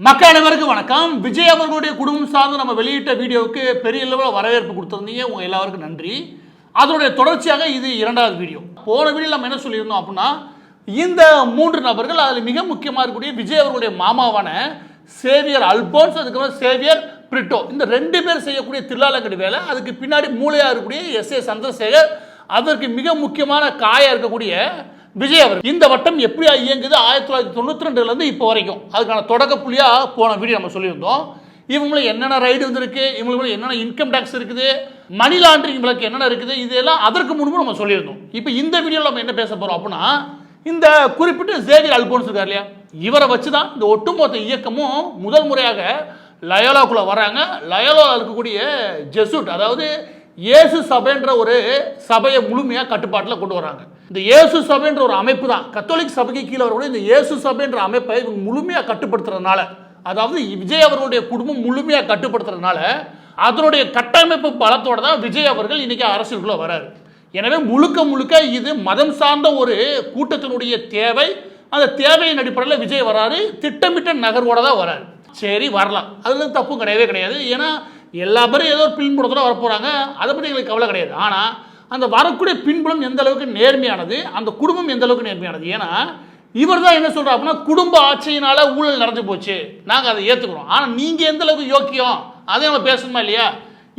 மக்கள் அனைவருக்கும் வணக்கம். விஜய் அவர்களுடைய குடும்பம் சார்ந்து நம்ம வெளியிட்ட வீடியோவுக்கு பெரிய அளவில் வரவேற்பு கொடுத்துருந்தீங்க. உங்க எல்லாருக்கும் நன்றி. அதனுடைய தொடர்ச்சியாக இது இரண்டாவது வீடியோ. போன வீடியோவில் நம்ம என்ன சொல்லியிருந்தோம் அப்படின்னா, இந்த மூன்று நபர்கள் அதில் மிக முக்கியமாக இருக்கக்கூடிய விஜய் அவர்களுடைய மாமாவான சேவியர் அல்போன்ஸ், அதுக்கப்புறம் சேவியர் பிரிட்டோ, இந்த ரெண்டு பேர் செய்யக்கூடிய தில்லாலங்கடி வேலை, அதுக்கு பின்னாடி மூளையாக இருக்கக்கூடிய எஸ்.ஏ. சந்திரசேகர், அதற்கு மிக முக்கியமான காயாக இருக்கக்கூடிய விஜய் அவர். இந்த வட்டம் எப்படி இயங்குது 1992 இப்போ வரைக்கும், அதுக்கான தொடக்க புள்ளியாக போன வீடியோ நம்ம சொல்லியிருந்தோம். இவங்களுக்கு என்னென்ன ரைடு வந்திருக்கு, இவங்களுக்கு என்னென்ன இன்கம் டேக்ஸ் இருக்குது, மணி லாண்டரிங் விளக்கு என்னென்ன இருக்குது, இதெல்லாம் அதற்கு முன்பு நம்ம சொல்லியிருந்தோம். இப்போ இந்த வீடியோவில் நம்ம என்ன பேச போகிறோம் அப்படின்னா, இந்த குறிப்பிட்ட சேவியர் அல்போன்ஸ் இருக்கார் இல்லையா, இவரை வச்சு தான் இந்த ஒட்டுமொத்த இயக்கமும் முதல் முறையாக லயோலாக்குள்ளே வராங்க. லயோலாவில் இருக்கக்கூடிய ஜெசூட், அதாவது இயேசு சபைன்ற ஒரு சபையை முழுமையாக கட்டுப்பாட்டில் கொண்டு வராங்க. இந்த இயேசு சபைன்ற ஒரு அமைப்பு தான் கத்தோலிக் சபைக்கு கீழே வரக்கூடிய இந்த இயேசு சபைன்ற அமைப்பை இவங்க முழுமையாக கட்டுப்படுத்துறதுனால, அதாவது விஜய் அவர்களுடைய குடும்பம் முழுமையாக கட்டுப்படுத்துறதுனால, அதனுடைய கட்டமைப்பு பலத்தோட தான் விஜய் அவர்கள் இன்னைக்கு அரசியலுக்குள்ள வராரு. எனவே முழுக்க முழுக்க இது மதம் சார்ந்த ஒரு கூட்டத்தினுடைய தேவை. அந்த தேவையின் அடிப்படையில் விஜய் வராரு, திட்டமிட்ட நகர்வோட தான் வராரு. சரி, வரலாம், அதுல தப்பும் கிடையவே கிடையாது. ஏன்னா எல்லா பேரும் ஏதோ ஒரு பின்புலத்தில் வரப்போகிறாங்க, அதை பற்றி எங்களுக்கு கவலை கிடையாது. ஆனால் அந்த வரக்கூடிய பின்புலம் எந்த அளவுக்கு நேர்மையானது, அந்த குடும்பம் எந்த அளவுக்கு நேர்மையானது. ஏன்னா இவர் தான் என்ன சொல்கிறார் அப்படின்னா, குடும்ப ஆட்சியினால் ஊழல் நடந்து போச்சு, நாங்கள் அதை ஏற்றுக்கிறோம், ஆனால் நீங்கள் எந்த அளவுக்கு யோக்கியம் அதை நம்ம பேசணுமா இல்லையா.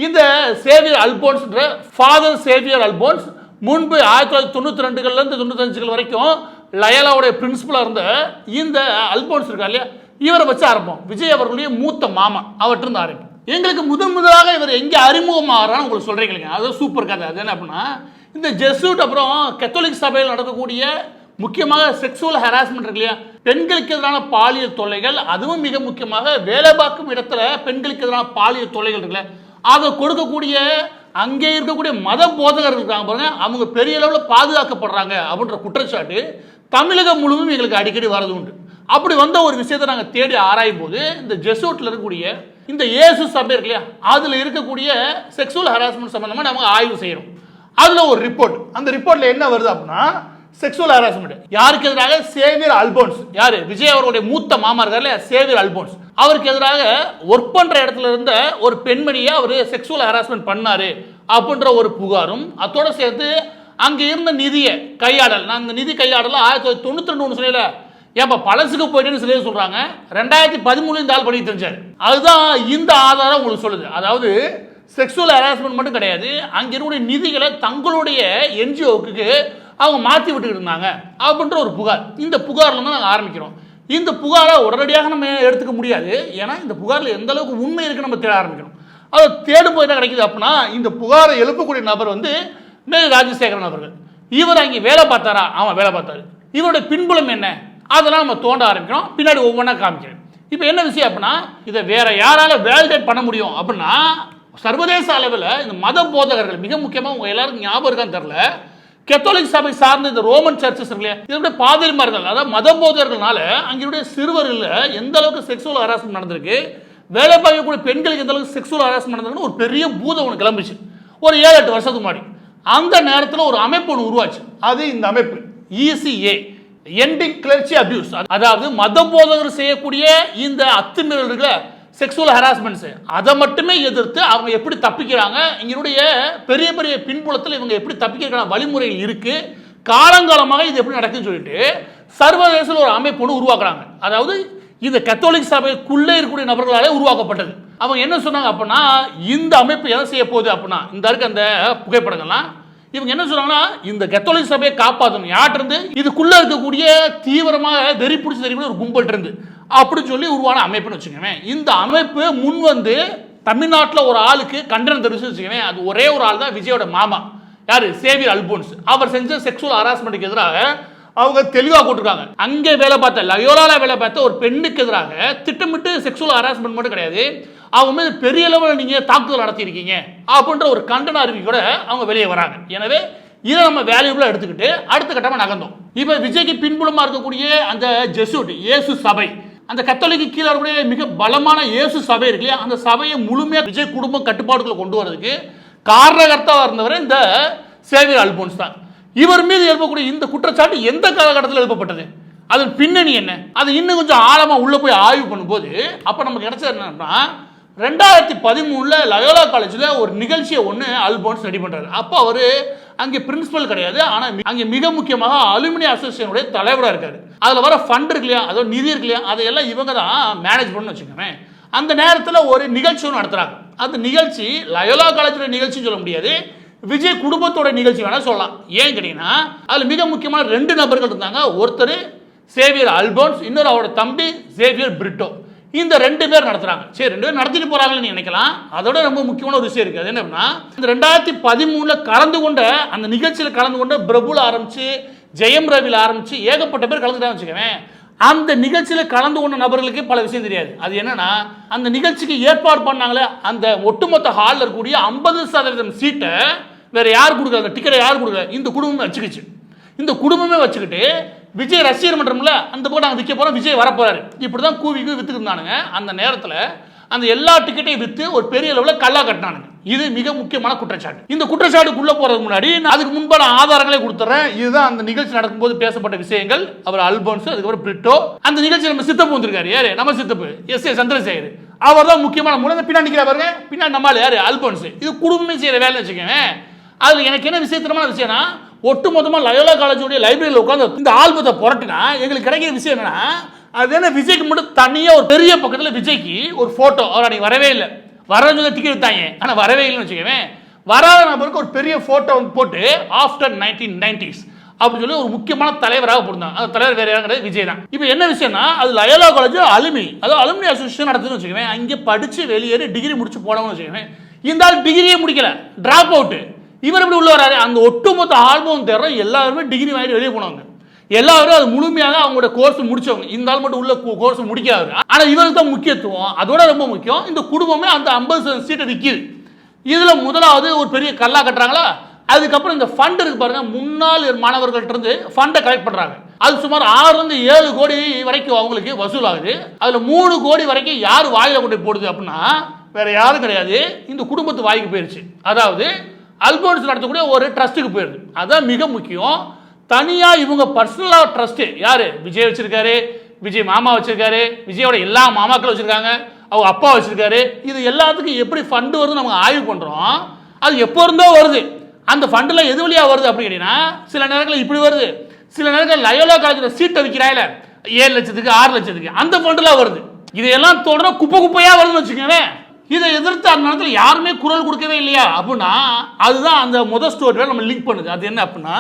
இந்த சேவியர் அல்போன்ஸ்ன்ற ஃபாதர் சேவியர் அல்போன்ஸ் முன்பு 1992 95 வரைக்கும் லயோலாவுடைய பிரின்சிபலாக இருந்த இந்த அல்போன்ஸ் இருக்கா இல்லையா, இவரை வச்சு ஆரம்பம். விஜய் அவர்களுடைய மூத்த மாமா, அவற்றிருந்து ஆரம்பம். எங்களுக்கு முதலாக இவர் எங்கே அறிமுகமாகறான்னு உங்களுக்கு சொல்கிறீங்க, அது சூப்பர் கதை. அது என்ன அப்படின்னா, இந்த ஜெசூட் அப்புறம் கத்தோலிக் சபையில் நடக்கக்கூடிய முக்கியமாக செக்ஸுவல் ஹராஸ்மெண்ட் இருக்கு இல்லையா, பெண்களுக்கு எதிரான பாலியல் தொல்லைகள், அதுவும் மிக முக்கியமாக வேலை பார்க்கும் இடத்துல பெண்களுக்கு எதிரான பாலியல் தொல்லைகள் இருக்குல்ல, அதை கொடுக்கக்கூடிய அங்கே இருக்கக்கூடிய மத போதகர்கள் இருக்காங்க பாருங்க, அவங்க பெரிய அளவில் பாதுகாக்கப்படுறாங்க அப்படின்ற குற்றச்சாட்டு தமிழகம் முழுவதும் எங்களுக்கு அடிக்கடி வரது உண்டு. அப்படி வந்த ஒரு விஷயத்தை நாங்கள் தேடி ஆராயும் போது, இந்த ஜெசூட்டில் இருக்கக்கூடிய இந்த இயேசு சபை இருக்கு இல்லையா, அதில் இருக்கக்கூடிய செக்ஸுவல் ஹராஸ்மெண்ட் சம்பந்தமாக நம்ம ஆய்வு செய்யணும். அதில் ஒரு ரிப்போர்ட், அந்த ரிப்போர்ட்டில் என்ன வருது அப்படின்னா, செக்ஸுவல் ஹராஸ்மெண்ட் யாருக்கு எதிராக, சேவியர் அல்போன்ஸ், யாரு விஜய் அவருடைய மூத்த மாமா இருக்கார் இல்லையா, சேவியர் அல்போன்ஸ், அவருக்கு எதிராக ஒர்க் பண்ணுற இடத்துல இருந்த ஒரு பெண்மணியை அவர் செக்ஸுவல் ஹராஸ்மெண்ட் பண்ணாரு அப்படின்ற ஒரு புகாரும், அதோட சேர்த்து அங்கே இருந்த நிதியை கையாடல், நான் இந்த நிதி கையாடல 1992 சொல்லல, ஏப்பா பழசுக்கு போயிட்டேன்னு சொல்லி சொல்றாங்க. 2013 இந்த ஆள் பண்ணி தெரிஞ்சாரு. அதுதான் இந்த ஆதாரம் உங்களுக்கு சொல்லுது. அதாவது செக்ஸுவல் ஹராஸ்மெண்ட் மட்டும் கிடையாது, அங்கே இருக்கக்கூடிய நிதிகளை தங்களுடைய என்ஜிஓக்கு அவங்க மாற்றி விட்டுக்கிட்டு இருந்தாங்க அப்படின்ற ஒரு புகார். இந்த புகார்ல தான் நாங்கள் ஆரம்பிக்கிறோம். இந்த புகாரை உடனடியாக நம்ம எடுத்துக்க முடியாது, ஏன்னா இந்த புகாரில் எந்த அளவுக்கு உண்மை இருக்குன்னு நம்ம தேட ஆரம்பிக்கணும். அதை தேடும் போது என்ன கிடைக்குது அப்படின்னா, இந்த புகாரை எழுப்பக்கூடிய நபர் வந்து மேல் ராஜசேகரன் அவர்கள். இவர் அங்கே வேலை பார்த்தாரா? ஆமாம், வேலை பார்த்தாரு. இவருடைய பின்புலம் என்ன, அதெல்லாம் நம்ம தோண்ட ஆரம்பிக்கிறோம். பின்னாடி ஒவ்வொன்றா காமிக்கிறேன். இப்போ என்ன விஷயம் அப்படின்னா, இதை வேற யாரால வேலிடேட் பண்ண முடியும் அப்படின்னா, சர்வதேச அளவில் இந்த மத போதகர்கள், மிக முக்கியமாக உங்க எல்லாருக்கும் ஞாபகம் இருக்கான்னு தெரியல, கத்தோலிக் சபை சார்ந்த இந்த ரோமன் சர்ச்சஸ் இல்லையா, இதனுடைய பாதிரிமார்கள், அதாவது மத போதகர்களால அங்களுடைய சிறுவர்கள் எந்த அளவுக்கு செக்ஸுவல் ஹராஸ்மெண்ட் நடந்திருக்கு, வேலை பார்க்கக்கூடிய பெண்களுக்கு எந்த அளவுக்கு செக்ஸுவல் ஹராஸ்மெண்ட் நடந்திருக்கு, ஒரு பெரிய பூதம் ஒன்று கிளம்பிச்சு ஒரு 7-8 வருஷத்துக்கு முன்னாடி. அந்த நேரத்தில் ஒரு அமைப்பு ஒன்று உருவாச்சு. அது இந்த அமைப்பு ECA, எண்டிங் கிளர்ச்சி அபியூஸ். அதாவது மத போதகர் செய்யக்கூடிய இந்த அத்துமீறல்கள, செக்ஸுவல் ஹராஸ்மெண்ட்ஸ், அதை மட்டுமே எதிர்த்து அவங்க எப்படி தப்பிக்கிறாங்க, இங்களுடைய பெரிய பெரிய பின்புலத்தில் இவங்க எப்படி தப்பிக்கிறாங்க வழிமுறைகள் இருக்கு, காலங்காலமாக இது எப்படி நடக்குதுன்னு சொல்லிட்டு சர்வதேச ஒரு அமைப்பு ஒன்று உருவாக்குறாங்க. அதாவது இந்த கத்தோலிக் சபைக்குள்ளே இருக்கக்கூடிய நபர்களாலே உருவாக்கப்பட்டது. அவங்க என்ன சொன்னாங்க அப்படின்னா, இந்த அமைப்பு எதை செய்ய போகுது அப்படின்னா, இந்த இருக்க அந்த புகைப்படங்கள்லாம், இவங்க என்ன சொல்றாங்கன்னா, இந்த கத்தோலிக் சபையை காப்பாற்றணும், யார்ட்டிருந்து, இதுக்குள்ள இருக்கக்கூடிய தீவிரமாக வெறி பிடிச்சி தெரியக்கூடிய ஒரு கும்பல் இருந்து அப்படின்னு சொல்லி உருவான அமைப்புன்னு வச்சுக்கோங்க. இந்த அமைப்பு முன் வந்து தமிழ்நாட்டில் ஒரு ஆளுக்கு கண்டனம் தெரிவிச்சு வச்சுக்கோங்க. அது ஒரே ஒரு ஆள் தான், விஜயோட மாமா, யாரு, சேவியர் அல்போன்ஸ். அவர் செஞ்ச செக்ஸுவல் ஹராஸ்மெண்ட்டுக்கு எதிராக அவங்க தெளிவாக போட்டிருக்காங்க. அங்கே வேலை பார்த்த, லயோலால வேலை பார்த்த ஒரு பெண்ணுக்கு எதிராக திட்டமிட்டு செக்ஸுவல் ஹராஸ்மெண்ட் மட்டும் கிடையாது, அவங்க மீது பெரிய அளவில் நீங்கள் தாக்குதல் நடத்தியிருக்கீங்க அப்படின்ற ஒரு கண்டன அறிவிக்கோட அவங்க வெளியே வராங்க. எனவே இதை நம்ம வேல்யூபிளாக எடுத்துக்கிட்டு அடுத்த கட்டமாக நகர்ந்தோம். இப்போ விஜய்க்கு பின்புலமாக இருக்கக்கூடிய அந்த ஜெசூட் இயேசு சபை, அந்த கத்தோலிக்கு கீழே இருக்கக்கூடிய மிக பலமான இயேசு சபை இருக்கு இல்லையா, அந்த சபையை முழுமையாக விஜய் குடும்பம் கட்டுப்பாடுகளை கொண்டு வரதுக்கு காரணகர்த்தாவாக இருந்தவர் இந்த சேவியர் அல்போன்ஸ் தான். இவர் மீது எழுப்பக்கூடிய இந்த குற்றச்சாட்டு எந்த காலகட்டத்தில் எழுப்பப்பட்டது, அதன் பின்னணி என்ன, அது இன்னும் கொஞ்சம் ஆழமாக உள்ளே போய் ஆய்வு பண்ணும்போது அப்போ நமக்கு கிடைச்சது என்னன்னா 2013 லயோலா காலேஜில் ஒரு நிகழ்ச்சியை ஒன்று அல்போன்ஸ் ரெடி பண்ணுறாரு. அப்போ அவர் அங்கே பிரின்சிபல் கிடையாது, ஆனால் அங்கே மிக முக்கியமாக அலுமினி அசோசியேஷனுடைய தலைவராக இருக்காரு. அதில் வர ஃபண்ட் இருக்கு இல்லையா, அதோ நிதி இருக்கு இல்லையா, அதையெல்லாம் இவங்க தான் மேனேஜ் பண்ணு வச்சுக்கோங்க. அந்த நேரத்தில் ஒரு நிகழ்ச்சி ஒன்று நடத்துகிறாங்க. அந்த நிகழ்ச்சி லயோலா காலேஜோட நிகழ்ச்சின்னு சொல்ல முடியாது, விஜய் குடும்பத்தோட நிகழ்ச்சி வேணால் சொல்லலாம். ஏன் கேட்டீங்கன்னா அதில் மிக முக்கியமான 2 நபர்கள் இருந்தாங்க. ஒருத்தர் சேவியர் அல்போன்ஸ், இன்னொரு அவரோட தம்பி சேவியர் பிரிட்டோ. இந்த 2 பேர் நடத்துறாங்க. சரி, 2 பேர் நடத்திட்டு போறாங்கன்னு நினைக்கலாம். அதோட ரொம்ப முக்கியமான ஒரு விஷயம் இருக்கு. அது என்னன்னா இந்த 2013 கலந்து கொண்ட அந்த நிகழ்ச்சியில் கலந்து கொண்ட பிரபுல ஆரம்பிச்சு ஜெயம் ரவில ஆரம்பிச்சு ஏகப்பட்ட பேர் கலந்துட்டாங்க வச்சுக்கவேன். அந்த நிகழ்ச்சியில் கலந்து கொண்ட நபர்களுக்கு பல விஷயம் தெரியாது. அது என்னன்னா அந்த நிகழ்ச்சிக்கு ஏற்பாடு பண்ணாங்களே அந்த ஒட்டுமொத்த ஹாலில் இருக்கக்கூடிய 50% சீட்டை வேற யார் கொடுக்குற, அந்த டிக்கெட்டை யார் கொடுக்குற, இந்த குடும்பமே வச்சுக்கிச்சு. இந்த குடும்பமே வச்சுக்கிட்டு விஜய் ரசிகர் மன்றம்ல அந்த போட்டு நாங்கள் விற்க போகிறோம், விஜய் வரப்போறாரு, இப்படி தான் கூவிக்கு வித்துட்டு இருந்தானுங்க. அந்த நேரத்தில் அந்த எல்லா டிக்கெட்டையும் விற்று ஒரு பெரிய லெவலில் கல்லா கட்டினானுங்க. இது மிக முக்கியமான குற்றச்சாட்டு. இந்த குற்றச்சாட்டுக்குள்ளே போகிறதுக்கு முன்னாடி நான் அதுக்கு முன்பான ஆதாரங்களே கொடுத்துறேன். இதுதான் அந்த நிகழ்ச்சி நடக்கும்போது பேசப்பட்ட விஷயங்கள். அவர் அல்போன்ஸ், அதுக்கப்புறம் பிரிட்டோ. அந்த நிகழ்ச்சி நம்ம சித்தப்பு வந்திருக்காரு. யாரு? நம்ம சித்தப்பு எஸ் ஏ சந்திரசேகர். அவர் தான் முக்கியமான மூலம். பின்னாடி நிற்கிற பாருங்க, பின்னாடி நம்மளால யாரு? அல்போன்ஸ். இது குடும்பமே செய்கிற வேலை வச்சுக்கோங்க. அதில் எனக்கு என்ன விசித்திரமான விஷயம்னா ஒட்டுமொத்தமாக லயோலா காலேஜோடைய லைப்ரரியில் உட்காந்து இந்த ஆல்பத்தை புரட்டினா எங்களுக்கு கிடைக்கிற விஷயம் என்னன்னா அது என்ன, விஜய்க்கு மட்டும் தனியாக ஒரு பெரிய பக்கத்தில் விஜய்க்கு ஒரு ஃபோட்டோ. அவர் அன்னைக்கு வரவே இல்லை, வரன்னு சொல்லி டிக்கெட் எடுத்தாங்க, ஆனால் வரவே இல்லைன்னு வச்சுக்கவே. வராத நபருக்கு ஒரு பெரிய ஃபோட்டோ போட்டு ஆஃப்டர் 1990s அப்படின்னு சொல்லி ஒரு முக்கியமான தலைவராக போட்டாங்க. அந்த தலைவர் வேற யாரும் கிடையாது, விஜய் தான். இப்போ என்ன விஷயம்னா அது லயோலா காலேஜ் அலுமினி, அதாவது அலுமினி அசோசியேஷன் நடத்துன்னு வச்சுக்கவேன். அங்கே படித்து வெளியேறி டிகிரி முடிச்சு போனவங்க வச்சுக்கவேன். இந்த ஆள் டிகிரியே முடிக்கல, டிராப் அவுட்டு. இவர் எப்படி உள்ள வராரு? அந்த ஒட்டுமொத்த ஆல்பம் தேர்ற எல்லாருமே டிகிரி வாங்கிட்டு வெளியே போனவங்க, எல்லாரும் அது முழுமையாக அவங்களோட கோர்ஸ் முடிச்சவங்க. இந்த ஆள் மட்டும் உள்ள கோர்ஸ் முடிக்காது. ஆனால் இவருக்கு தான் முக்கியத்துவம். அதோட ரொம்ப முக்கியம், இந்த குடும்பமே அந்த 50% சீட்டை விற்கிது. இதில் முதலாவது ஒரு பெரிய கல்லா கட்டுறாங்களா. அதுக்கப்புறம் இந்த ஃபண்ட் இருக்கு பாருங்க, முன்னாள் மாணவர்கள்ட்ட இருந்து ஃபண்டை கலெக்ட் பண்ணுறாங்க. அது சுமார் 6-7 கோடி வரைக்கும் அவங்களுக்கு வசூல் ஆகுது. அதில் 3 கோடி வரைக்கும் யார் வாயில கொண்டு போடுது அப்படின்னா வேற யாரும் கிடையாது, இந்த குடும்பத்து வாய்க்கு போயிருச்சு. அதாவது அல்போன்ஸ் நடத்தக்கூடிய ஒரு ட்ரஸ்ட்டுக்கு போயிருது. அதான் மிக முக்கியம். தனியாக இவங்க பர்சனலாக ட்ரஸ்ட்டு யாரு? விஜய் வச்சிருக்காரு, விஜய் மாமா வச்சிருக்காரு, விஜயோட எல்லா மாமாக்களும் வச்சிருக்காங்க, அவங்க அப்பா வச்சிருக்காரு. இது எல்லாத்துக்கும் எப்படி ஃபண்டு வருது நம்ம ஆய்வு பண்ணுறோம். அது எப்போ இருந்தோ வருது. அந்த ஃபண்டில் எது வழியாக வருது அப்படின்னா சில நேரங்களில் இப்படி வருது, சில நேரங்கள் லயோலா காலேஜில் சீட்டை விற்கிறாயில 7 லட்சத்துக்கு 6 லட்சத்துக்கு அந்த ஃபண்டில் வருது. இதையெல்லாம் தொடர குப்பை குப்பையாக வருதுன்னு வச்சுக்கோங்க. இதை எதிர்த்து அந்த நேரத்தில் யாருமே குரல் கொடுக்கவே இல்லையா அப்படின்னா அதுதான் அந்த முதல் ஸ்டோரியில் நம்ம லிங்க் பண்ணுது. அது என்ன அப்படின்னா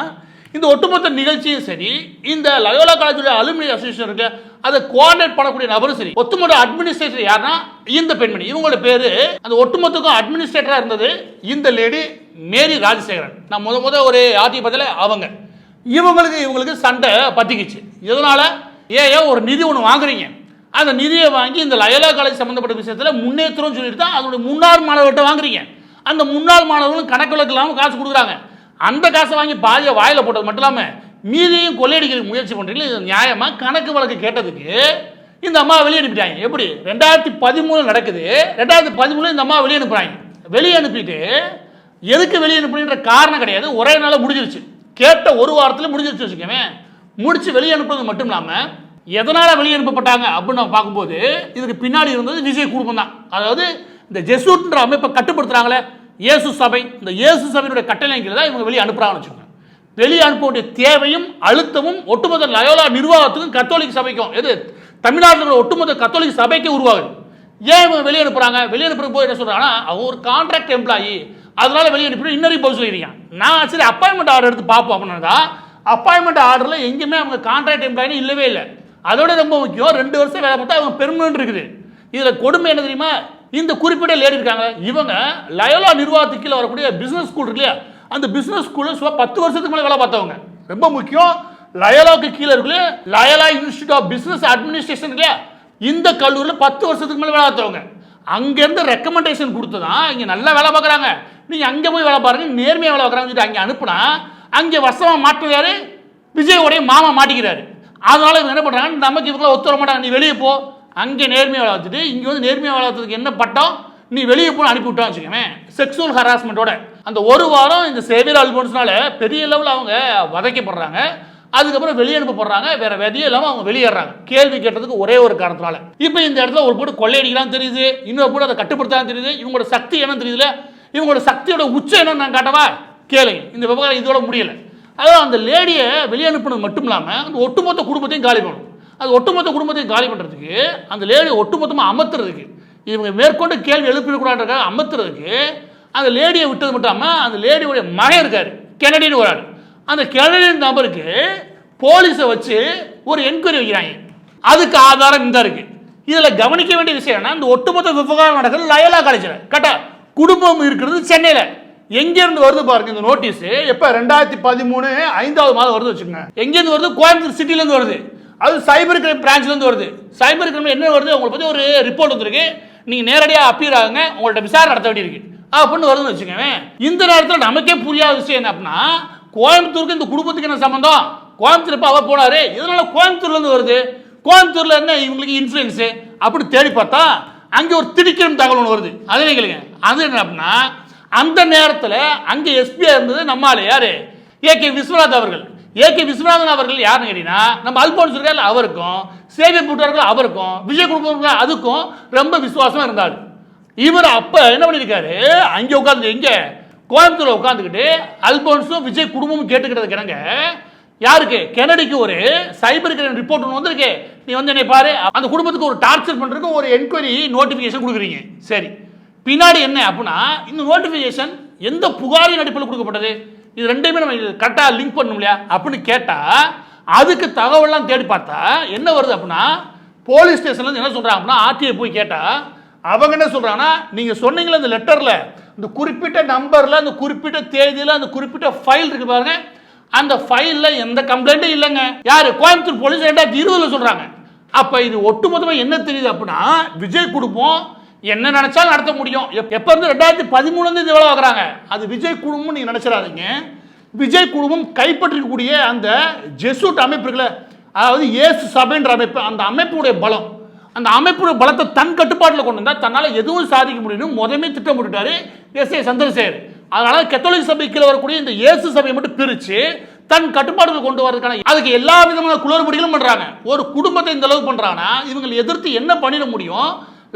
இந்த ஒட்டுமொத்த நிகழ்ச்சியும் சரி, இந்த லயோலா காலேஜோட அலுமினி அசோசியேஷன் இருக்கு, அதை கோஆர்டினேட் பண்ணக்கூடிய நபரும் சரி, ஒட்டுமொத்த அட்மினிஸ்ட்ரேட்டர் யாருன்னா இந்த பெண்மணி. இவங்களோட பேரு அந்த ஒட்டுமொத்தக்கும் அட்மினிஸ்ட்ரேட்டராக இருந்தது இந்த லேடி மேரி ராஜசேகரன். நான் முத ஒரு ஆர்டி பதில அவங்க இவங்களுக்கு சண்டை பத்திக்கிச்சு. எதனால? ஏன் ஒரு நிதி ஒன்று வாங்குறீங்க, அந்த நிதியை வாங்கி இந்த லயோலா காலேஜ் சம்பந்தப்பட்ட விஷயத்தில் முன்னேற்றம் சொல்லிட்டு தான் அதோட முன்னாள் மாணவர்கிட்ட வாங்குறீங்க. அந்த முன்னாள் மாணவர்களும் கணக்கு வழக்கு இல்லாமல் காசு கொடுக்குறாங்க. அந்த காசை வாங்கி பாதியை வாயில போட்டது மட்டும் இல்லாமல் மீதியும் கொள்ளையடிக்கிறதுக்கு முயற்சி பண்ணுறீங்களா? இது நியாயமா? கணக்கு வழக்கு கேட்டதுக்கு இந்த அம்மா வெளியே அனுப்பிட்டாங்க. எப்படி? 2013 நடக்குது, 2013 இந்த அம்மா வெளியே அனுப்புறாங்க. வெளியே அனுப்பிட்டு எதுக்கு வெளியே அனுப்புற காரணம் கிடையாது, ஒரே நாளில் முடிஞ்சிருச்சு. கேட்ட ஒரு வாரத்தில் முடிஞ்சிருச்சு வச்சுக்கவே. முடிச்சு வெளியே அனுப்புறது மட்டும் இல்லாமல் எதனால வெளியே அனுப்பப்பட்டாங்க அப்படின்னு நம்ம பார்க்கும்போது இதுக்கு பின்னாடி இருந்தது விஜய் குடும்பம் தான். அதாவது இந்த ஜெசூட்ன்ற அமைப்பை கட்டுப்படுத்துறாங்களே இயேசு சபை, இந்த இயேசு சபையினுடைய கட்டளை கீழே தான் இவங்க வெளியே அனுப்புறாங்கன்னு வச்சுக்கோங்க. வெளியே அனுப்ப வேண்டிய தேவையும் அழுத்தமும் ஒட்டுமொத்த லயோலா நிர்வாகத்துக்கும் கத்தோலிக் சபைக்கும், எது தமிழ்நாட்டில் ஒட்டுமொத்த கத்தோலிக் சபைக்கே உருவாகுது. ஏன் இவங்க வெளியே அனுப்புறாங்க? வெளியே அனுப்புற போது என்ன சொல்றாங்கன்னா அவங்க ஒரு கான்ட்ராக்ட் எம்ப்ளாயி, அதனால வெளியே அனுப்பி இன்னொரு போய் சொல்லிடுறீங்க. நான் சரி அப்பாயின்மெண்ட் ஆர்டர் எடுத்து பார்ப்போம் அப்படின்னா அப்பாயின்மெண்ட் ஆர்டரில் எங்கேயுமே அவங்க கான்ட்ராக்ட் எம்ப்ளாயின்னு இல்லவே இல்லை. அதோட ரொம்ப முக்கியம் 2 வருஷம் வேலை பார்த்தா அவங்க பெர்மனன்ட் இருக்குது. இதில் கொடுமை என்ன தெரியுமா? இந்த குறிப்பிட்ட லேடி இருக்காங்க, இவங்க லயோலா நிர்வாகத்துக்கு கீழே வரக்கூடிய பிசினஸ் ஸ்கூல் இருக்கு இல்லையா, அந்த பிசினஸ் ஸ்கூலில் 10 வருஷத்துக்கு மேலே வேலை பார்த்தவங்க. ரொம்ப முக்கியம், லயோலாவுக்கு கீழே இருக்குல்ல Loyola Institute of Business Administration இல்லையா, இந்த கல்லூரியில் 10 வருஷத்துக்கு மேலே வேலை பார்த்தவங்க. அங்கேருந்து ரெக்கமெண்டேஷன் கொடுத்து தான் இங்கே நல்லா வேலை பார்க்குறாங்க. நீங்கள் அங்கே போய் வேலை பாருங்க, நேர்மையாக வேலை பார்க்குறாங்க. அங்கே அனுப்புனா அங்கே வசமாக மாட்டுறாரு, விஜயோடைய மாமா மாட்டிக்கிறாரு. அதனால இவங்க என்ன பண்ணுறாங்க, நமக்கு இவங்க ஒத்து வர மாட்டாங்க, நீ வெளியே போ. அங்கே நேர்மையாக வேலை பார்த்துட்டு இங்கே வந்து நேர்மையாக வேலை பார்த்துக்கு என்ன பட்டம், நீ வெளியே போய் அனுப்பிவிட்டான்னு வச்சுக்கோங்க. செக்ஸுவல் ஹராஸ்மெண்ட்டோட அந்த ஒரு வாரம் இந்த சேவியர் அல்போன்ஸ்னால பெரிய லெவலில் அவங்க வதைக்கப்படுறாங்க. அதுக்கப்புறம் வெளியே அனுப்பப்படுறாங்க. வேற விதையே இல்லாமல் அவங்க வெளியேறாங்க, கேள்வி கேட்டதுக்கு ஒரே ஒரு காரணத்தினால. இப்போ இந்த இடத்துல ஒரு போட்டு கொள்ளையடிக்கலாம் தெரியுது, இன்னொரு போட்டு அதை கட்டுப்படுத்தலாம் தெரியுது. இவங்களோட சக்தி என்னன்னு தெரியுதுல, இவங்களோட சக்தியோட உச்சம் என்னன்னு நான் காட்டவா? கேளுங்க. இந்த விவகாரம் இதோட முடியல. அதாவது அந்த லேடியை வெளியே அனுப்புனது மட்டும் இல்லாமல் அந்த ஒட்டுமொத்த குடும்பத்தையும் காலி பண்ணணும். அது ஒட்டுமொத்த குடும்பத்தையும் காலி பண்ணுறதுக்கு, அந்த லேடியை ஒட்டுமொத்தமாக அமர்த்துறதுக்கு, இவங்க மேற்கொண்டு கேள்வி எழுப்பிடக்கூடாது அமர்த்துறதுக்கு, அந்த லேடியை விட்டது மட்டும் இல்லாமல் அந்த லேடியோடைய மகன் இருக்காரு, கெனடின்னு ஒரு ஆள். அந்த கெனடியன் நபருக்கு போலீஸை வச்சு ஒரு என்கொயரி வைக்கிறாங்க. அதுக்கு ஆதாரம் இந்த இருக்கு. இதில் கவனிக்க வேண்டிய விஷயம் என்ன, இந்த ஒட்டுமொத்த விவகாரம் நடக்கிறது லயோலா காலேஜில். கரெக்டா? குடும்பம் இருக்கிறது சென்னையில். எங்கேருந்து வருது பாருங்க இந்த நோட்டீஸ். எப்போ 2013 5வது மாதம் வருது வச்சுக்கோங்க. எங்கேருந்து வருது? கோயம்புத்தூர் சிட்டிலேருந்து வருது. அது சைபர் கிரைம் பிரான்ச்லேருந்து வருது. சைபர் கிரைம் என்ன வருது, உங்களை பற்றி ஒரு ரிப்போர்ட் வந்துருக்கு, நீங்கள் நேரடியாக அப்பீர் ஆகுங்க, உங்கள்கிட்ட விசாரணை நடத்த வேண்டியிருக்கு அப்படின்னு வருதுன்னு வச்சுக்கோங்க. இந்த நேரத்தில் நமக்கே புரியாத விஷயம் என்ன அப்படின்னா, கோயம்புத்தூருக்கு இந்த குடும்பத்துக்கு என்ன சம்பந்தம்? கோயம்புத்தூர் இப்போ அவர் போனாரு, இதனால கோயம்புத்தூர்லேருந்து வருது, கோயம்புத்தூர்ல என்ன இவங்களுக்கு இன்ஃப்ளூயன்ஸு அப்படி தேடி பார்த்தா அங்கே ஒரு திடுக்கிடும் தகவல் ஒன்று வருது. அதே கேளுங்க. அது என்ன அப்படின்னா, அந்த நேரத்தில் அங்கே எஸ்பியா இருந்தது நம்மால் யாரு, ஏகே விஸ்வநாத் அவர்கள். ஏகே விஸ்வநாதன் அவர்கள் யாருன்னு கேட்டீங்கன்னா, நம்ம அல்போன்ஸ் இருக்காரு அவருக்கும், சேவியர் புட்டார்கள் அவருக்கும், விஜய் குடும்பம் அதுக்கும் ரொம்ப விசுவாசமா இருந்தார். இவர் அப்ப என்ன பண்ணிருக்காரு, அங்கே உட்காந்து எங்க கோயம்புத்தூர்ல உட்காந்துக்கிட்டு அல்போன்ஸும் விஜய் குடும்பமும் கேட்டுக்கிட்டது கிடங்க. யாருக்கு? கெனடிக்கு ஒரு சைபர் கிரைம் ரிப்போர்ட் ஒன்று வந்திருக்கு, நீ வந்து என்னை பாரு, அந்த குடும்பத்துக்கு ஒரு டார்ச்சர் பண்றதுக்கு ஒரு என்கொயரி நோட்டிபிகேஷன் கொடுக்குறீங்க. சரி, பின்னாடி என்ன அப்படின்னா, இந்த நோட்டிபிகேஷன் எந்த புகாரின் அடிப்படையில் கொடுக்கப்பட்டது, இது ரெண்டையுமே நம்ம கரெக்டாக லிங்க் பண்ணணும் இல்லையா அப்படின்னு கேட்டா, அதுக்கு தகவல்லாம் தேடி பார்த்தா என்ன வருது அப்படின்னா, போலீஸ் ஸ்டேஷன்ல என்ன சொல்றாங்க அப்படின்னா, ஆர்டிஐ போய் கேட்டா அவங்க என்ன சொல்றாங்கன்னா, நீங்க சொன்னீங்களா இந்த லெட்டர்ல இந்த குறிப்பிட்ட நம்பர்ல அந்த குறிப்பிட்ட தேதியில அந்த குறிப்பிட்ட ஃபைல் இருக்கு பாருங்க, அந்த ஃபைல்ல எந்த கம்ப்ளைண்ட்டும் இல்லைங்க. யாரு? கோயம்புத்தூர் போலீஸ் 2020 சொல்றாங்க. அப்ப இது ஒட்டுமொத்தமாக என்ன தெரியுது அப்படின்னா, விஜய் குடும்பம் என்ன நினைச்சாலும் நடத்த முடியும். எப்ப இருந்து 2013 இது எவ்வளவு ஆகுறாங்க, அது விஜய் குடும்பம் நீங்க நினைச்சிடாதீங்க. விஜய் குடும்பம் கைப்பற்றக்கூடிய அந்த ஜெசூட் அமைப்பு இருக்குல்ல, அதாவது இயேசு சபைன்ற அமைப்பு, அந்த அமைப்புடைய பலம், அந்த அமைப்புடைய பலத்தை தன் கட்டுப்பாட்டில் கொண்டு வந்தால் தன்னால் எதுவும் சாதிக்க முடியும் முதமே திட்டமிட்டாரு எஸ்.ஏ. சந்திரசேகர். அதனால கத்தோலிக் சபை கீழே வரக்கூடிய இந்த இயேசு சபையை மட்டும் பிரித்து தன் கட்டுப்பாடுகள் கொண்டு வரதுக்கான அதுக்கு எல்லா விதமான குளறுபடிகளும் பண்றாங்க. ஒரு குடும்பத்தை இந்த அளவு பண்றாங்கன்னா இவங்களை எதிர்த்து என்ன பண்ணிட முடியும்?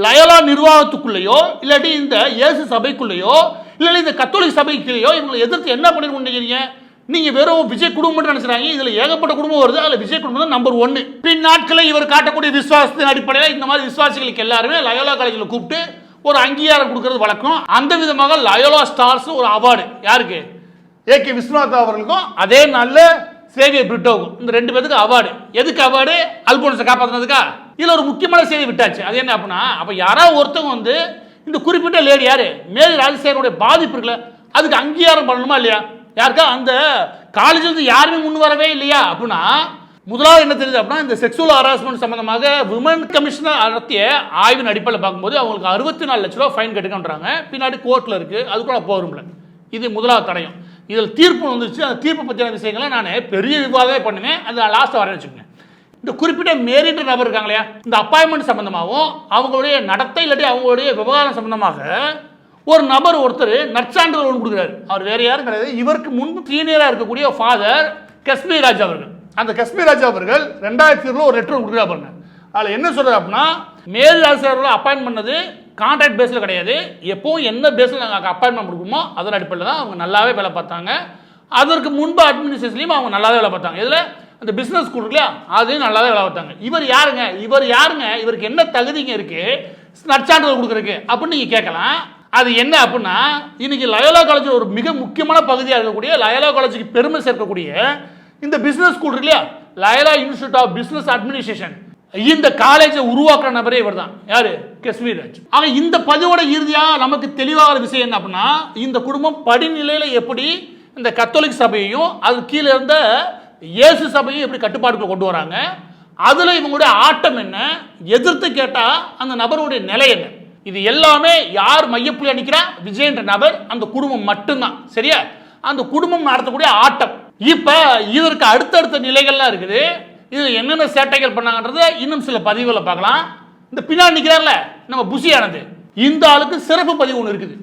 லயோலா நிர்வாகத்துக்குள்ளேயோ இல்லாட்டி இந்த இயேசு சபைக்குள்ளேயோ இல்லை இந்த கத்தோலிக் சபைக்குள்ளேயோ இவங்களை எதிர்த்து என்ன பண்ணிட முடியுங்க? நீங்க வெறும் விஜய் குடும்பம் நினைச்சாங்க, இதுல ஏகப்பட்ட குடும்பம் வருது, அதுல விஜய் குடும்பம் தான் நம்பர் 1. பின் நாட்களில் இவர் காட்டக்கூடிய விசுவாசத்தின் அடிப்படையில் இந்த மாதிரி விசுவாசிகளுக்கு எல்லாருமே லயோலா காலேஜில் கூப்பிட்டு ஒரு அங்கீகாரம் கொடுக்கறது வழக்கம். அந்த விதமாக லயோலா ஸ்டார்ஸ் ஒரு அவார்டு யாருக்கு? ஏகே விஸ்வநாத் அவர்களுக்கும் அதே நல்ல சேவியர் பிரிட்டோவுக்கும், இந்த 2 பேருக்கு அவார்டு. எதுக்கு அவார்டு? அல்போன்ஸை காப்பாற்றினதுக்கா? இதுல ஒரு முக்கியமான செய்தி விட்டாச்சு. அது என்ன அப்படின்னா, அப்ப யாராவது ஒருத்தவங்க வந்து இந்த குறிப்பிட்ட லேடி யாரு மேரி ராஜசேகருடைய பாதிப்பு இருக்குல்ல, அதுக்கு அங்கீகாரம் பண்ணணுமா இல்லையா? யாருக்கா அந்த காலேஜில் யாருமே முன் வரவே இல்லையா அப்படின்னா, முதலாவது என்ன தெரியுது அப்படின்னா, இந்த செக்ஷுவல் ஹராஸ்மெண்ட் சம்பந்தமாக விமன் கமிஷனர் நடத்திய ஆய்வின் அடிப்படையில் பார்க்கும்போது அவங்களுக்கு 64 லட்ச ரூபா ஃபைன் கட்டுக்கன்றாங்க. பின்னாடி கோர்ட்டில் இருக்கு, அது கூட போகிறோம்ல. இது முதலாவது தடயம். இதில் தீர்ப்பு வந்துச்சு. அந்த தீர்ப்பு பற்றின விஷயங்களை நான் பெரிய விவாதமே பண்ணுவேன், அது நான் லாஸ்ட்டாக வரேன் வச்சுக்கோங்க. இந்த குறிப்பிட்ட மேரின்ற நபர் இருக்காங்க இல்லையா, இந்த அப்பாயின்மெண்ட் சம்பந்தமாகவும் அவங்களுடைய நடத்தை இல்லாட்டி அவங்களுடைய விவகாரம் சம்பந்தமாக ஒரு நபர் ஒருத்தர் நற்சான்றிதழ் ஒன்று கொடுக்குறாரு. அவர் வேற யாரும் கிடையாது, இவருக்கு முன்பு சீனியராக இருக்கக்கூடிய ஃபாதர் காஷ்மீர் ராஜ் அவர்கள். அந்த காஷ்மீர் ராஜ் அவர்கள் 2020 ஒரு லெட்டர் கொடுக்குறாரு பாருங்க. அதில் என்ன சொல்றாரு அப்படின்னா, மேல் ஆசிரியர்களை அப்பாயின்ட் பண்ணது கான்ட்ராக்ட் பேஸில் கிடையாது, எப்போவும் என்ன பேஸில் நாங்கள் அப்பாயின்மெண்ட் கொடுக்குமோ அதன் அடிப்படையில் தான் அவங்க நல்லாவே வேலை பார்த்தாங்க. அதற்கு முன்பு அட்மினிஸ்ட்ரேஷன்லையும் அவங்க நல்லாவே வேலை பார்த்தாங்க. இதில் அந்த பிஸ்னஸ் ஸ்கூல் இருக்குல்லையா, அதையும் நல்லாவே வேலை பார்த்தாங்க. இவர் யாருங்க, இவருக்கு என்ன தகுதிங்க இருக்கு நற்சான்றிதழ் கொடுக்குறதுக்கு அப்படின்னு நீங்கள் கேட்கலாம். அது என்ன அப்படின்னா, இன்னைக்கு லயோலா காலேஜ் ஒரு மிக முக்கியமான பகுதியாக இருக்கக்கூடிய, லயோலா காலேஜுக்கு பெருமை சேர்க்கக்கூடிய இந்த பிசினஸ் ஸ்கூல் இருக்கு இல்லையா, Loyola Institute of Business Administration, இந்த காலேஜை உருவாக்குற நபரே இவர் தான். யாரு? காஷ்மீர் ராஜ். ஆக இந்த பதிவோட இறுதியா நமக்கு தெளிவான விஷயம் என்ன அப்படின்னா, இந்த குடும்பம் படிநிலையில எப்படி இந்த கத்தோலிக் சபையையும் அது கீழே இருந்த இயேசு சபையும் எப்படி கட்டுப்பாடுக்குள்ள கொண்டு வராங்க, அதுல இவங்களுடைய ஆட்டம் என்ன, எதிர்த்து கேட்டா அந்த நபருடைய நிலை என்ன, இது எல்லாமே யார் மையப்புள்ளி அடிக்கிறா? விஜய் என்ற நபர், அந்த குடும்பம் மட்டும்தான். சரியா? அந்த குடும்பம் நடத்தக்கூடிய ஆட்டம். இப்ப இதற்கு அடுத்தடுத்த நிலைகள்லாம் இருக்குது. இதுல என்னென்ன சேட்டைகள் பண்ணாங்கன்றத இன்னும் சில பதிவுகளை பார்க்கலாம். இந்த பின்னாடி நிற்கிறார்ல நம்ம புஷியானது, இந்த ஆளுக்கு சிறப்பு பதிவு ஒன்று இருக்குது.